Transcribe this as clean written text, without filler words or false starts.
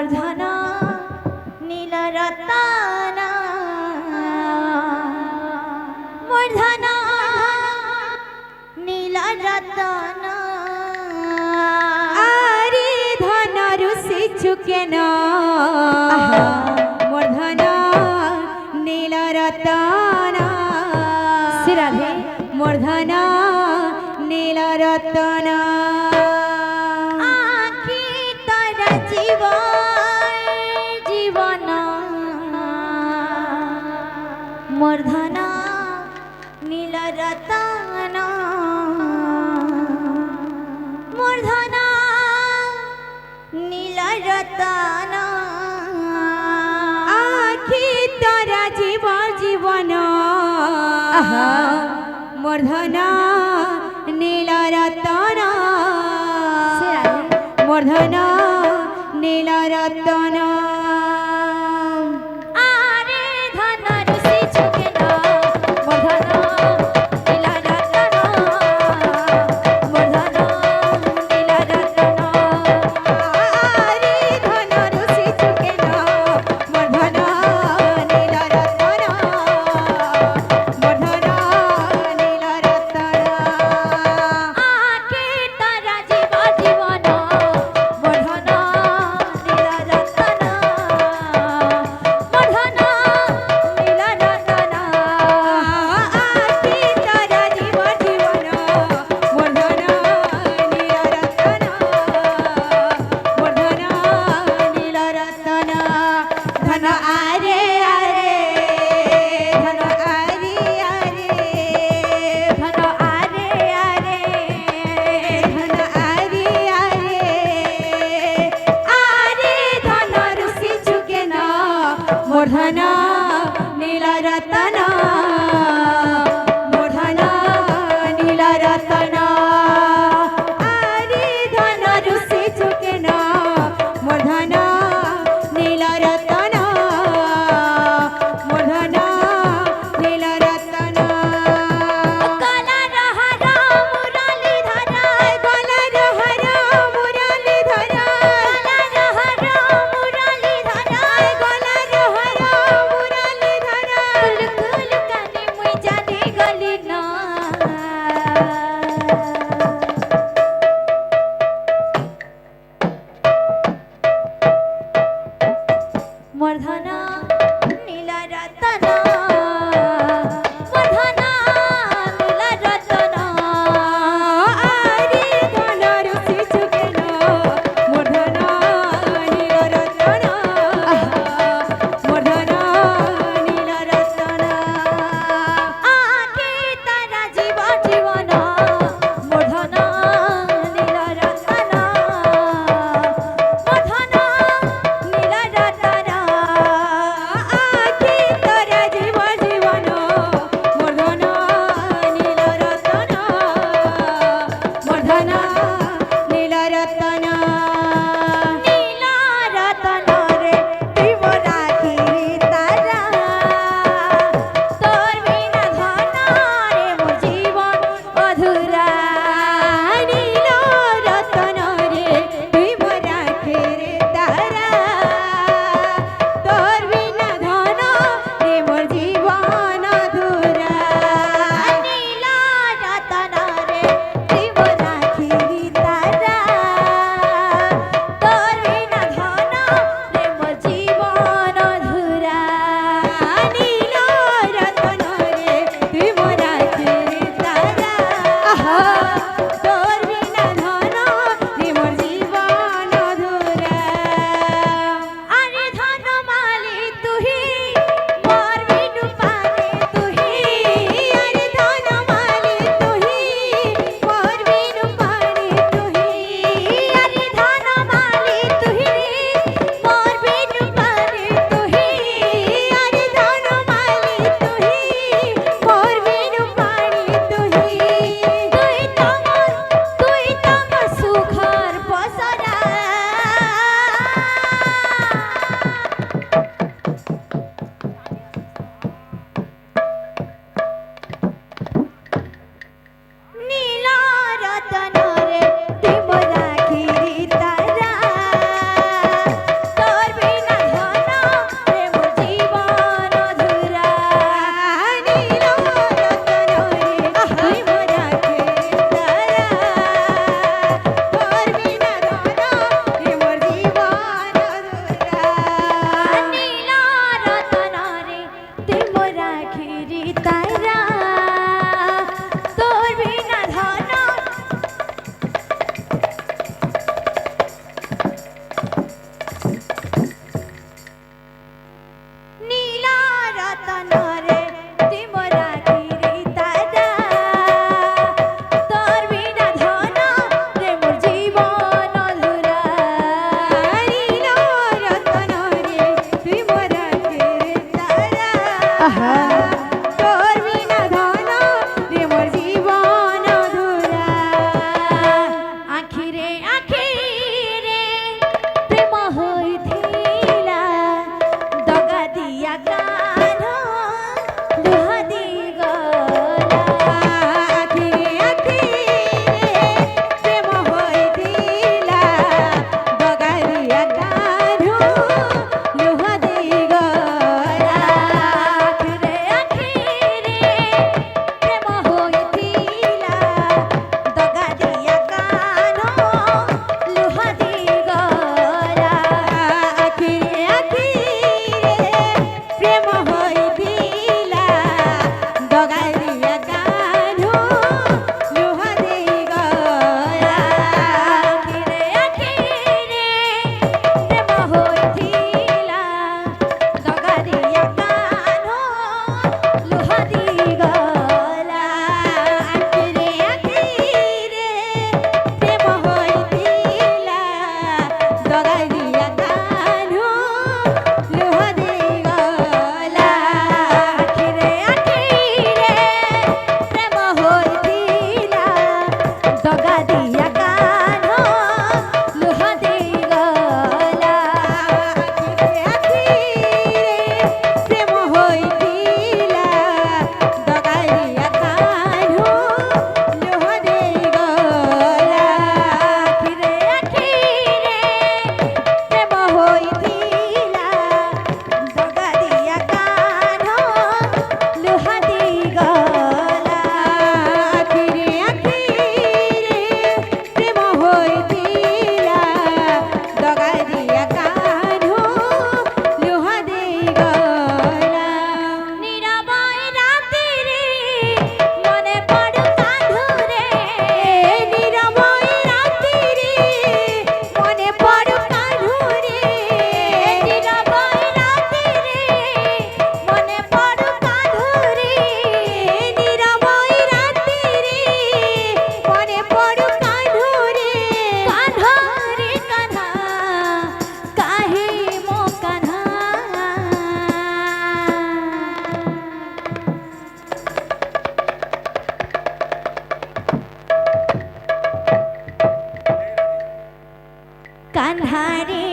মূর্ধনা নীলরতনা মূর্ধনা নীলরতনা আরে ধন রুষি চুকেন মূর্ধনা নীলরতনা শ্রীরাধে মূর্ধনা নীলরতনা আখি তারা জীবন মূর্ধনা নীলরতনা মূর্ধনা নীলরতনা আখি তারা জীবন মূর্ধনা নীলরতনা মূর্ধনা নীলরতনা আরে ধন রুষি চুকেন মূর্ধনা নীলরতনা মূর্ধনা নীলরতনা আরে ধন রুষি চুকেন মূর্ধনা নীলরতনা মূর্ধনা নীলরতনা আকে তারা জীবন মূর্ধনা নীলরতনা মূর্ধনা নীলরতনা আখি তারা জীবন মূর্ধনা নীলরতনা মূর্ধনা নীলরতনা ধন আরে আরে ধন আরে আরে ধন আরে আরে ধন আরে আরে আরে ধন রুষি চুকেন মূর্ধনা নীলরতনা মূর্ধনা নীলরতনা আরে ধন রুষি চুকেন মূর্ধনা নীলরতনা মূর্ধনা নীলরতনা কলার হারা মুরলীধরা গলার হারা মুরলীধরা কলার হারা মুরলীধরা গলার হারা মুরলীধরা কুল কানে মুই জানি গলি না মূর্ধনা নীলরতনা মূর্ধনা নীলরতনা আরে ধন রুষি চুকেন মূর্ধনা নীলরতনা মূর্ধনা নীলরতনা আকে তারা জীবন মূর্ধনা নীলরতনা মূর্ধনা নীলরতনা কান্হারে